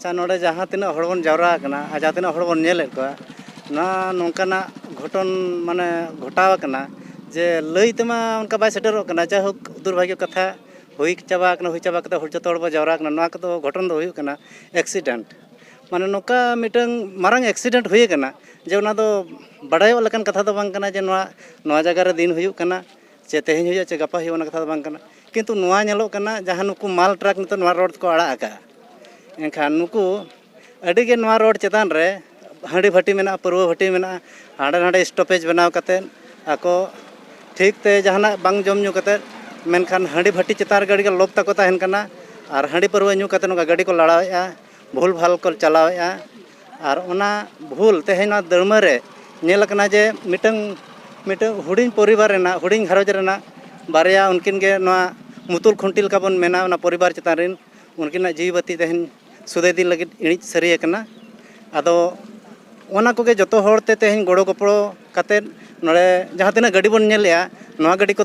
अच्छा नोड़े जहाँ तीना हड़ बन जावरा कना आ जहाँ तीना हड़ बन नेले को ना नोंकाना घटन माने घटाव कना जे लई तेमा उनका बाय सेटरो कना चाहे दुर्भाग्य कथा हुई चाबा कते हड़ जतो हड़ बो जावरा कना नोआ कतो घटन दो हुई कना एक्सीडेंट माने नोका मिटंग मारंग एक्सीडेंट हुई कना जे उना दो बड़ायो लेकन कथा दो बांग कना जे नोआ जगह रे दिन हुई कना चे तेहें हुई चे गपा हुई उना कथा दो बांग कना किंतु नोआ नेलो कना जहाँ नुकु माल ट्रक नितो नोआ रोड को आड़ा आका एनखान नुकु अडिगे नोआ रोड चेतान रे हांडी भाटी मेना परवा भाटी मेना हांडे हांडे स्टॉपेज बनाव कते आको ठीक ते जहाना बांग जम न्यू कते मेनखान हांडी भाटी चेतान गाड़ी का लोप तको ताहेन कना और हांडी परवा न्यू कते नोका गाड़ी को लड़ावेआ भूल भाल को चलावेआ और ओना भूल तेहें ना दड़मा रे नेल कना जे मिटंग हुडिंग परिवार रेना हुडिंग घरज रेना बारया उनकिन गे नोआ मुतुल खुंटिल का बन मेना ना परिवार चेतान रिन उनकिना जीवती तेहें सुदे दिन लगी इणिज सरी कना आदो ओना कोगे जतो होड़ते तेहें गोड़ो गपड़ो कते नोड़े जहाँ तीना गाड़ी बन नेलेया नोआ गाड़ी को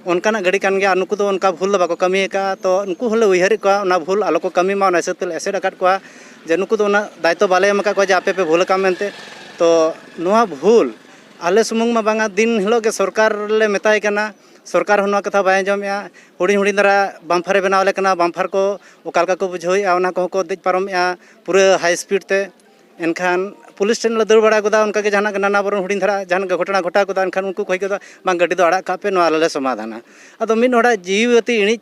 उनकाना गाड़ी कान गया नुकु दो उनका भूल बाको कमी का तो उनको हले उइहर को ना भूल आलो को कमी मा हिसाब ते एसेड अकाट को जे नुकु दो ना दायित्व बाले एम का जे आपे पे भूल का मेनते तो नोआ भूल आले सुमुंग मा बांगा दिन हिलो के सरकार ले मेताय कना सरकार होना कथा बाय जमया हुडी हुडी दरा बाम्फारे बनावले कना बाम्फार को ओकालका को बुझोया ओना को दिज पारमया पूरा हाई स्पीड ते एनखान पुलिस स्टेशन ले दौड़ बड़ा गोदा उनका के जहां नाना बरन हुडी धरा जहां घटना घटा गोदा एनखान उनको कहि गोदा बांग गाड़ी दो आड़ा कापे नो आले समाधाना अदो मिन होड़ा जीवती इणि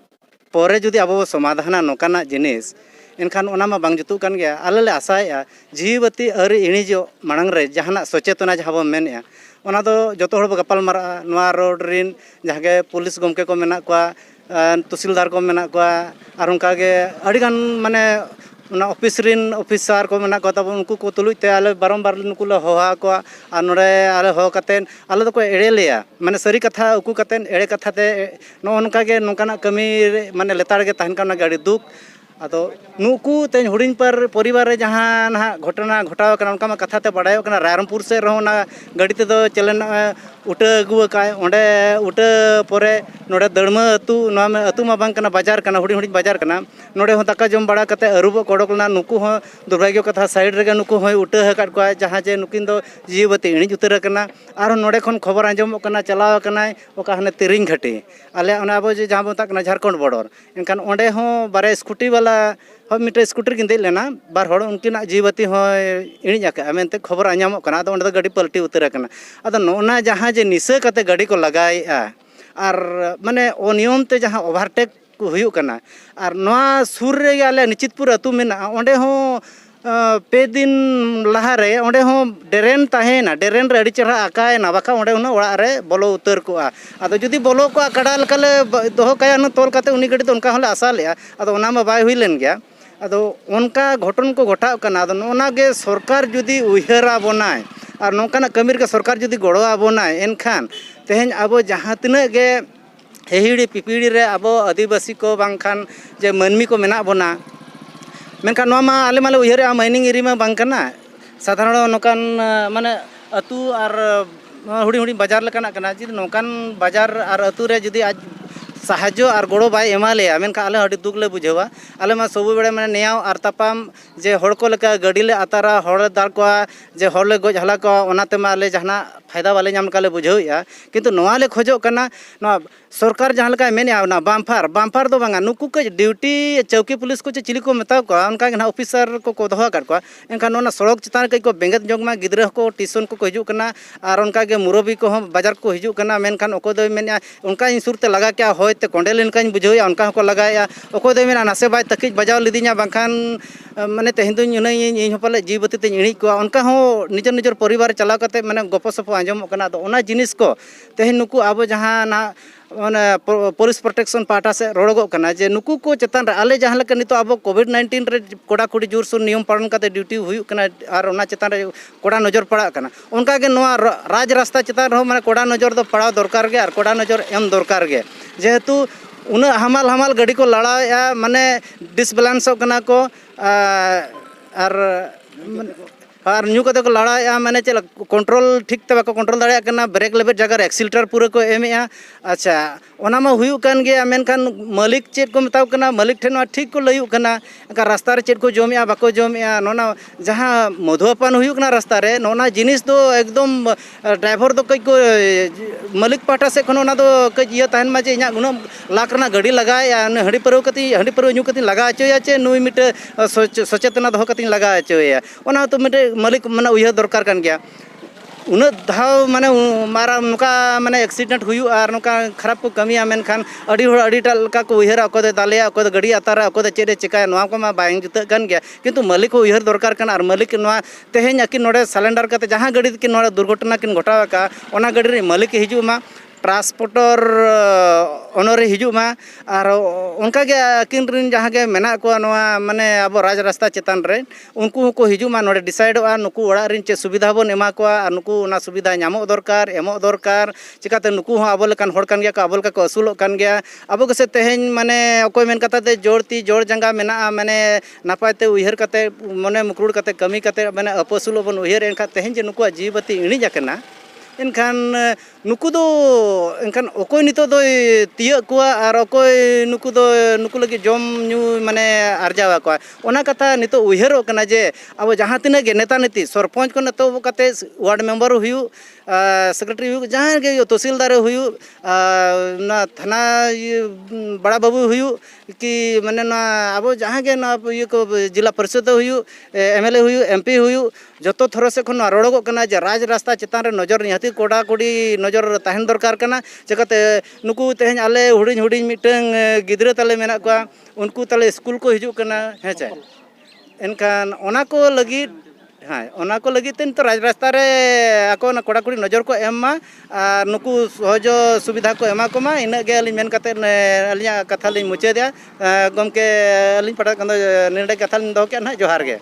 परे जुदी अबो समाधाना नोकाना जिनिस एनखान ओना मा बांग जुतु कान गया आले ले आशाया जीवती अरि इणि जो मांग रे जहां सचेतना जहां बो मेनया ओना दो जतो हड़ गपाल मारा नोआ रोड रिन जहां के पुलिस गमके को मेना कोआ तहसीलदार को मेना कोआ आर उनका के अडिगान माने ना ऑफिस रिन ऑफिसर को मेना को तब उनको को तुलुज ते आले बारंबार नुकु ले होहा को आ नोडे आले हो कतेन आले दो को एड़े लेया माने सरी कथा उकु कतेन एड़े कथा ते नो उनका के नोकाना कमी माने लेतार के तहन काना गाड़ी दुख आदो नुकु तेन हुडिंग पर परिवार रे जहां ना घटना घटाव कना उनका मा कथा ते बडायो कना रायरमपुर से रहोना गाड़ी ते दो चलन उटा अगुवा काय ओंडे उटा परे नोडे दड़मा अतु नोआ में अतु मा बांग कना बाजार कना हुडिंग हुडिंग बाजार कना नोडे हो दाका जम बड़ा कते अरुब कोडकना नुकु हो दुर्भाग्य कथा साइड रे नुकु हो उटा हकाट को जहां जे नुकिन दो जीवती इणि उतर कना आर नोडे खन खबर आंजम कना चलाव कना ओका हने तिरिंग घाटी आले ओना अबो जे जहां बोता कना झारखंड बॉर्डर एनखान ओंडे हो बारे स्कूटी वाला हो मिटे स्कूटर किन दे लेना बार हड़ उनकिना जीवती हो इणिज आका मेनते खबर आंजम कना अदो ओंडे गाड़ी पलटी उतर कना अदो नोना जहां जे निशा कते गाड़ी को लगाएआ और माने अनियम ते जहां ओवरटेक को हुयु कना और नोआ सुर रे आले निचितपुर अतु मेना ओंडे हो पे दिन लहा रे ओंडे हो डेरेन ताहेना डेरेन रे अडी चेहरा आकायना बाका ओंडे उना ओड़ा रे बोलो उतर को आदो जुदी बोलो को कड़ा लकाले दोहो काया न तोल काते उनी गाड़ी तो उनका हले आशा लेया आदो ओना मा बाय हुई लेन गया आदो उनका घटन को घटाव कना आदो ओना गे सरकार जुदी उइहरा बनाय और नौकाना कमीर के सरकार जुदी गड़ो आबोनाय एनखान तेहें अब जहाँ तिना गे हेहिड़ी पिपिड़ी रे अब आदिवासी को बांखान जे मानमी को मेना बोना मेनखान नोआ मा आले माले उइहरे माइनिंग एरिया मा बांग कना साधारण नौकान माने अतु और हुडी हुडी बाजार लेकाना कना जी नौकान बाजार और अतु रे जुदी आज साहाज्य और गड़ो बाय एमालेया मेनखा आले अडी दुख ले बुझेवा आले मा सब बेड़े माने नेयाव और तापाम जे हड़ को लेका गाड़ी ले आतारा हड़ दार को जे हड़ ले गज हला को ओनाते मा आले जहाना फायदा वाले नाम काले बुझेया किंतु नोआ ले खोजो कना नोआ सरकार जहां लेका मेनेया ना बाम्फार दो बांगा नुकु के ड्यूटी चौकी पुलिस को चिली को मेता को उनका ना ऑफिसर को दोहा कर को एनखान ओना सड़क चितान के को बेंगत जोग मा गिद्रा को टिशन को हिजु कना और उनका के मुरबी को बाजार को हिजु कना मेनखान ओको दो मेनिया उनका इंसुरते लगा क्या होयते कोंडेल इनका बुझेया उनका को लगाया ओको दो मेना नासे बाय तकिज बजाव लिदिया बांखान माने तेहें दो इन पाले जीवती ते इणि को उनका हो निजर निजर परिवार चलाव कते माने गप सप आंजम कना तो ओना जिनिस को तेहें नुकु अब जहां ना माने पुलिस प्रोटेक्शन पाटा से रोड़गो कना जे नुकु को चेतान रे आले जहां लेका नितो अब कोविड-19 रे कोड़ा कुड़ी जोरसोर नियम पालन कते ड्यूटी हुयु कना और ओना चेतान रे कोड़ा नजर पड़ा कना उनका के नोआ राज रास्ता चेतान रे माने कोड़ा नजर दो पड़ा दरकार गे और कोड़ा नजर एम दरकार गे जेहेतु उन हमाल हमाल गाड़ी को लड़ाया माने डिसबैलेंस कना को और और न्यू कते को लड़ाया माने चल कंट्रोल ठीक ते बाको कंट्रोल दाड़ा कना ब्रेक लेबे जगह एक्सीलेटर पूरा को एमेया अच्छा ओना मा हुयु कान गया मेनखान मालिक चेक को मताव कना मालिक ठेन ठीक को लयु कना का रास्ता रे चेक को जमेया बाको जमेया नोना जहां मधुआपान हुयु कना रास्ता रे नोना जिनिस दो एकदम ड्राइवर दो कई को मालिक पाटा से खन ओना दो कई इया ताहन मा जे इना उना लाख रना गाड़ी लगाया हंडी पर न्यू कती लगा चोया चे नुई मिटे सचेतना दो कती लगा चोया ओना तो मिटे मालिक माने उयह दरकार कान गया उन धाव माने मारा नुका माने एक्सीडेंट हुयु और नुका खराब को कमिया मेनखान अड़ी होड़ अड़ीटा लका को उयहरा अको दे दालेया अको दे गाड़ी अतारा अको दे चेडे चिकाया नोआ को मा बायंग जुता कान गया किंतु मालिक को उयहर दरकार कान और मालिक नोआ तेहेन अकिन नोडे सिलेंडर कते जहां गाड़ी किन नोडे दुर्घटना किन घटावा का ओना गाड़ी रे मालिक हिजु मा ट्रांसपोर्टर ओनरे हिजुमा और उनका के अकिन रिन जहाँ के मेना को नोआ माने अब राज रास्ता चेतान रे उनको को हिजुमा नोडे डिसाइडोआ नुकु ओड़ा रिन चे सुविधा बन एमा को और नुकु ओना सुविधा नामो दरकार एमो दरकार चिकाते नुकु हो आबो लेकान होड़ कान गया का आबो लेका को असुलोग कान गया आबो के से तेहेन माने अकोय मेन कता ते जोड़ती जोड़ जंगा मेना माने नापायते उयहर कते मने मुकरुड़ कते कमी कते माने अपसुलो बन उयहर एनका तेहेन जे नुकु जीवती इणी जाकना एनखान नुकु दो एनखान अकोय नितो दो तिया कुआ और अकोय नुकु लगे जम न्यू माने आर्जावा को ओना कथा नितो उयहरो कना जे अब जहां तिना गे नेता नीति सरपंच को नतो कते वार्ड मेंबर हुयु सेक्रेटरी हुयु जहां गे तहसीलदार हुयु ना थाना बड़ा बाबू हुयु कि माने ना अब जहां गे ना ये को जिला परिषद हुयु एमएलए हुयु एमपी हुयु जतो थरो से खन रोड़गो कना जे राज रास्ता चितान रे नजर निहाती कोड़ा कोड़ी नजर ताहन दरकार कना चिकाते नुकु तेहन आले हुडिन हुडिन मिटंग गिदरा ताले मेना को उनको ताले स्कूल को हिजु कना हेचे एनखान ओना को लगी हाँ ओना को लगी तेन तो राज रास्ता रे आको ना कोड़ा कोड़ी नजर को एम मा और नुकु सहज सुविधा को एमा को मा इना गे अली मेन कते अलिया कथा लिन मुचे दिया गमके अलिन पटा कंदो नेडे कथा लिन दो के ना जोहार गे।